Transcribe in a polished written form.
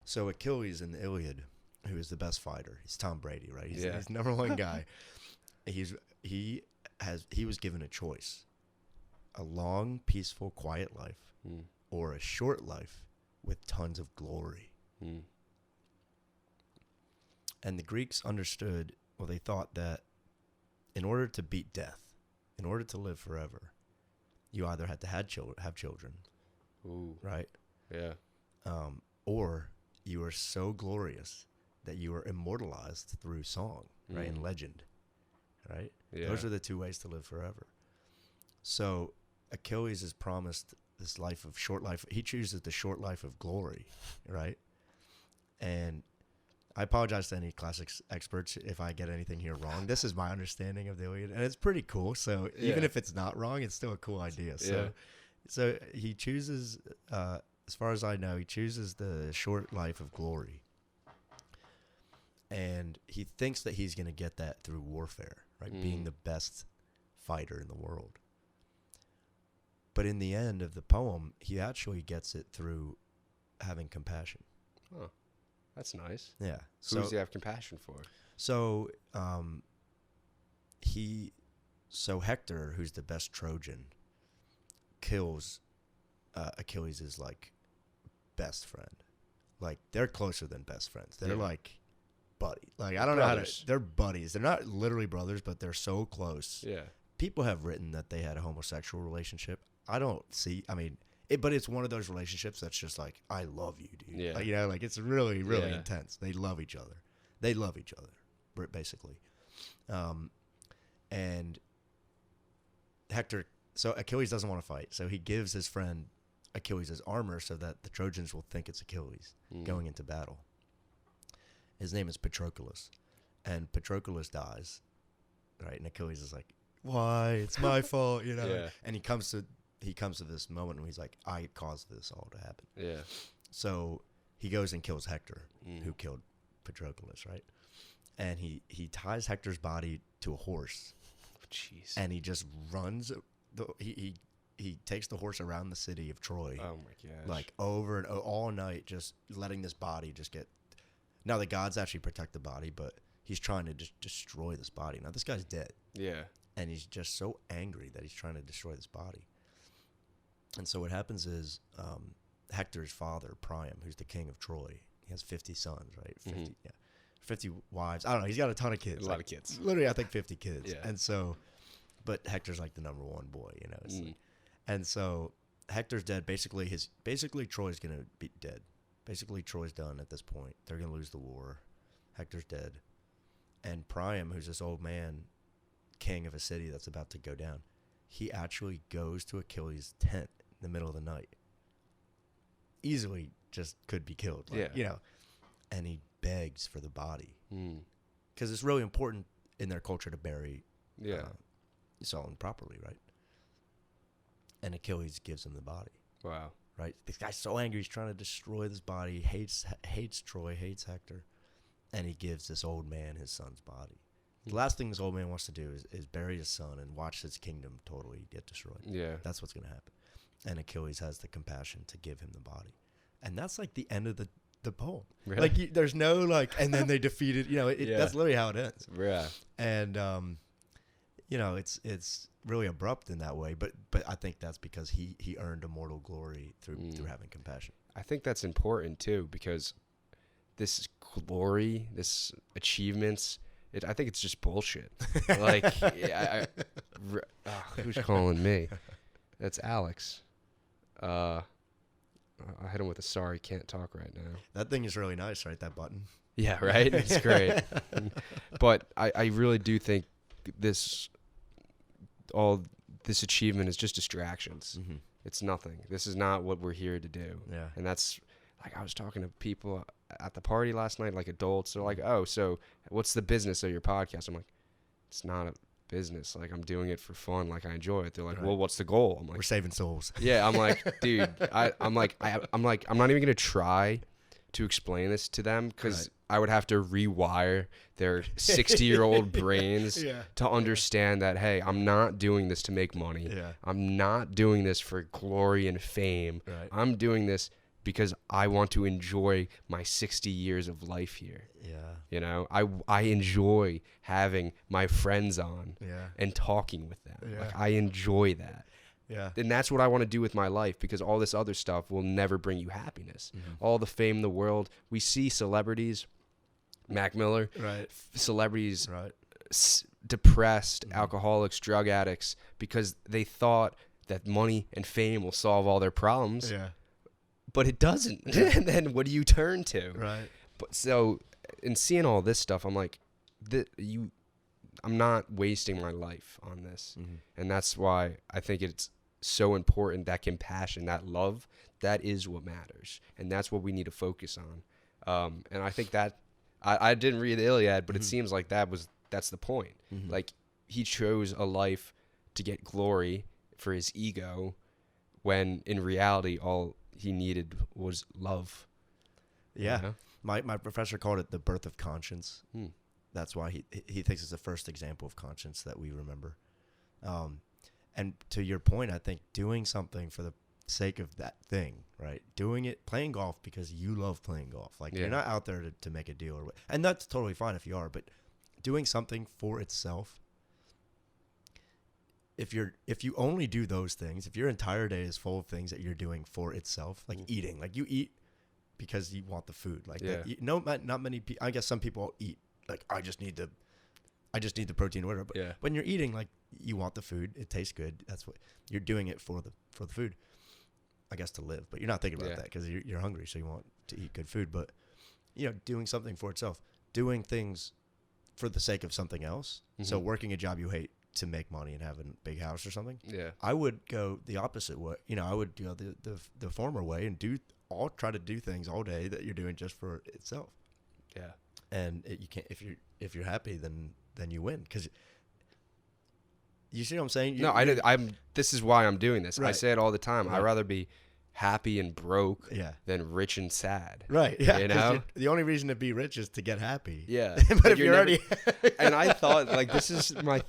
So Achilles in the Iliad, who is the best fighter, he's Tom Brady, right? He's, Yeah. he's number one guy. He was given a choice: a long, peaceful, quiet life, or a short life with tons of glory. And the Greeks understood. Well, they thought that in order to beat death, in order to live forever, you either had to have children, right? Yeah. Or you were so glorious that you were immortalized through song, right, and legend, right? Yeah. Those are the two ways to live forever. So Achilles is promised this short life. He chooses the short life of glory, right? And I apologize to any classics experts if I get anything here wrong. This is my understanding of the Iliad, and it's pretty cool. So even if it's not wrong, it's still a cool idea. So he chooses, as far as I know, he chooses the short life of glory. And he thinks that he's going to get that through warfare, right? Being the best fighter in the world. But in the end of the poem, he actually gets it through having compassion. Oh, that's nice. Yeah. Who does he have compassion for? So Hector, who's the best Trojan, kills Achilles' like best friend. Like they're closer than best friends. They're like buddies. Like I don't know how to. They're buddies. They're not literally brothers, but they're so close. Yeah. People have written that they had a homosexual relationship. I don't see. I mean, but it's one of those relationships that's just like, I love you, dude. Yeah. Like, you know, like it's really, really intense. They love each other. Basically. And Hector. So Achilles doesn't want to fight. So he gives his friend Achilles' armor so that the Trojans will think it's Achilles going into battle. His name is Patroclus, and Patroclus dies, right? And Achilles is like, "Why? It's my fault," you know. Yeah. And he comes to this moment where he's like, "I caused this all to happen." Yeah. So he goes and kills Hector, who killed Patroclus, right? And he ties Hector's body to a horse. Jeez. And he just runs. He takes the horse around the city of Troy. Oh my gosh. Like over and all night, just letting this body just get. Now the gods actually protect the body, but he's trying to just destroy this body. Now this guy's dead. Yeah. And he's just so angry that he's trying to destroy this body. And so what happens is Hector's father, Priam, who's the king of Troy, he has 50 sons, right? 50 wives. I don't know. He's got a ton of kids. A lot of kids. Literally, I think 50 kids. Yeah. And so, but Hector's like the number one boy, you know. Like, and so Hector's dead. Basically Troy's gonna be dead. Basically, Troy's done at this point. They're gonna lose the war. Hector's dead. And Priam, who's this old man, king of a city that's about to go down, he actually goes to Achilles' tent in the middle of the night. Easily just could be killed. Like, you know. And he begs for the body. Because it's really important in their culture to bury someone properly, right? And Achilles gives him the body. Wow. Right? This guy's so angry. He's trying to destroy this body. Hates Troy. Hates Hector. And he gives this old man his son's body. The last thing this old man wants to do is bury his son and watch his kingdom totally get destroyed. Yeah. That's what's going to happen. And Achilles has the compassion to give him the body. And that's like the end of the poem. Really? Like there's no like, and then they defeated, you know, that's literally how it ends. Yeah. And, you know, it's really abrupt in that way, but I think that's because he earned immortal glory through having compassion. I think that's important too, because this glory, this achievements, I think it's just bullshit. Like, who's calling me? That's Alex. I hit him with a sorry, can't talk right now. That thing is really nice, right? That button. Yeah, right? It's great. But I really do think all this achievement is just distractions. It's nothing. This is not what we're here to do. Yeah. And that's, like, I was talking to people at the party last night, like adults. They're like, "Oh, so what's the business of your podcast?" I'm like, "It's not a business. Like, I'm doing it for fun. Like, I enjoy it." They're like, "Well, what's the goal?" I'm like, "We're saving souls." Yeah. I'm like, dude, I'm not even going to try to explain this to them, because I would have to rewire their 60-year-old brains to understand that, hey, I'm not doing this to make money. Yeah. I'm not doing this for glory and fame. Right. I'm doing this because I want to enjoy my 60 years of life here. Yeah. You know, I enjoy having my friends on and talking with them. Yeah. Like, I enjoy that. Yeah. And that's what I want to do with my life, because all this other stuff will never bring you happiness. All the fame in the world. We see celebrities, Mac Miller, celebrities depressed, alcoholics, drug addicts, because they thought that money and fame will solve all their problems. Yeah. But it doesn't. And then what do you turn to? Right. But so, in seeing all this stuff, I'm like, I'm not wasting my life on this. And that's why I think it's so important, that compassion, that love, that is what matters. And that's what we need to focus on. And I think that, I didn't read the Iliad, but it seems like that's the point. Like, he chose a life to get glory for his ego, when in reality, all he needed was love. Yeah. You know? My professor called it the birth of conscience. That's why he thinks it's the first example of conscience that we remember. And to your point, I think doing something for the sake of that thing, right? Doing it, playing golf because you love playing golf. Like, you're not out there to make a deal, and that's totally fine if you are, but doing something for itself. If you only do those things, if your entire day is full of things that you're doing for itself, like eating, like you eat because you want the food, like not many people. I guess some people eat like, I just need the protein or whatever. But when you're eating, like, you want the food, it tastes good. That's what you're doing it for the food, I guess, to live. But you're not thinking about that because you're hungry, so you want to eat good food. But doing something for itself, doing things for the sake of something else. So working a job you hate to make money and have a big house or something. Yeah, I would go the opposite way. I would go the former way and try to do things all day that you're doing just for itself. Yeah, and you can't if you're happy, then you win, because you see what I'm saying. This is why I'm doing this. Right. I say it all the time. Right. I'd rather be happy and broke than rich and sad. Right. Yeah. The only reason to be rich is to get happy. Yeah. But if you're already and I thought, like, this is my thought.